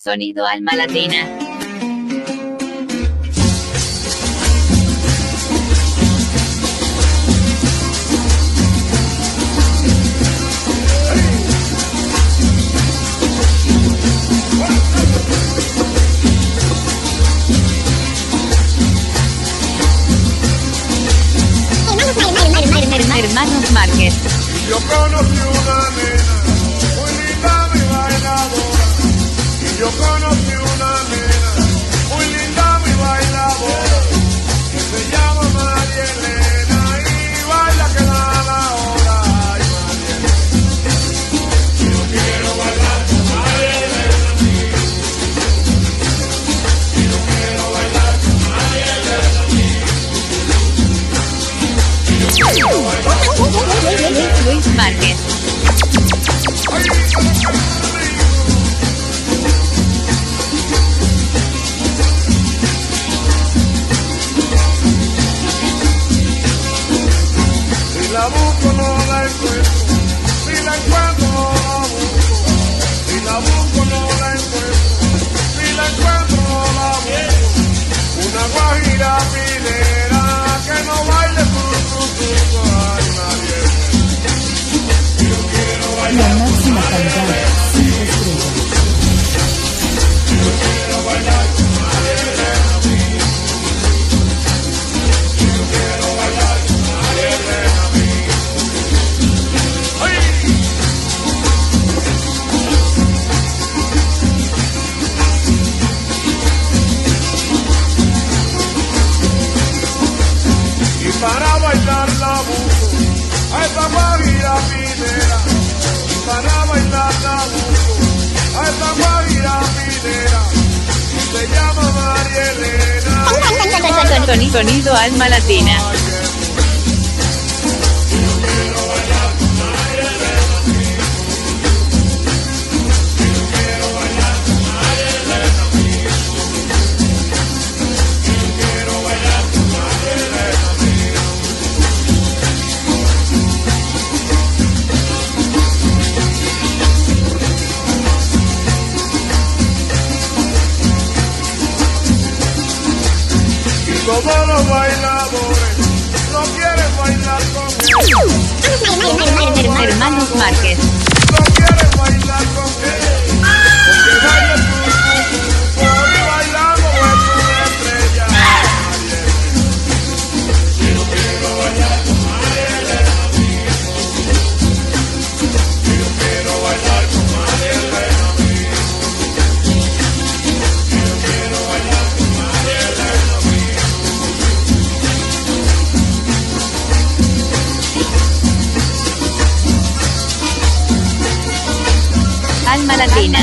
Sonido Alma Latina. Hermanos Márquez. Yo conocí una nena muy linda, mi bailadora. Y yo conocí una nena muy linda, mi bailadora. Que se llama María Elena y baila que da la hora. Ay, María Elena. Yo quiero bailar con María Elena. Yo quiero bailar con María Elena. Yo quiero bailar. Luis Márquez. Si la busco no la encuentro, si la encuentro no la busco, si la busco no la encuentro, si la encuentro no la busco. Una guajira pilera que no baile su, ay nadie. Yo quiero bailar. La máxima calidad, 5 estrellas. Yo quiero bailar con María Elena. Yo quiero bailar con María Elena. ¡Ay! Y para bailar la busco a esa guajira minera. Y para bailar la busco a esa guajira minera. Se llama María Elena. Sonido Alma Latina. Todos los bailadores no quieren bailar con él. Hermanos Márquez. No quieren bailar con él. Porque baila tú, y bailamos es una estrella. Yo quiero bailar con María Elena. Yo quiero bailar con María Elena. Yo quiero bailar con María Elena. Alma Latina.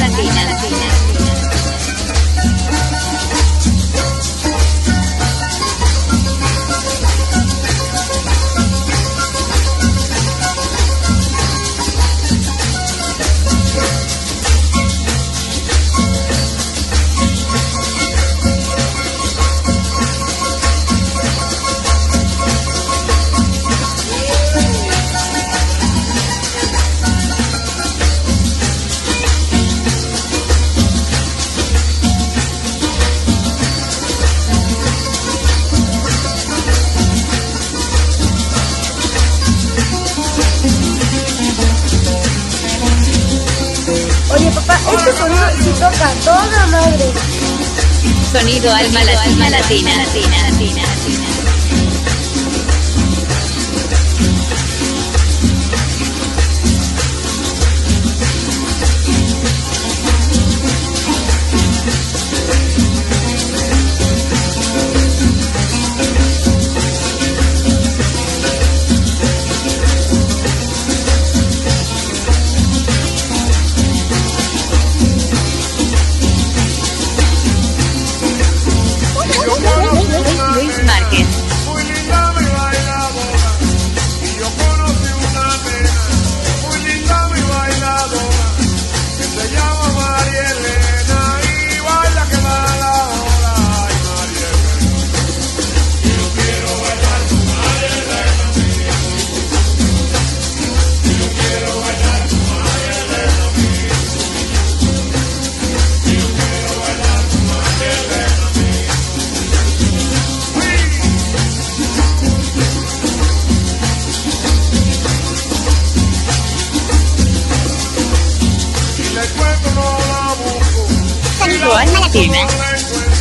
Oye papá, este sonido sí toca toda madre. Sonido Alma Latina. Luis Márquez. la encuentro no la busco. Sonido Alma Latina. No la encuentro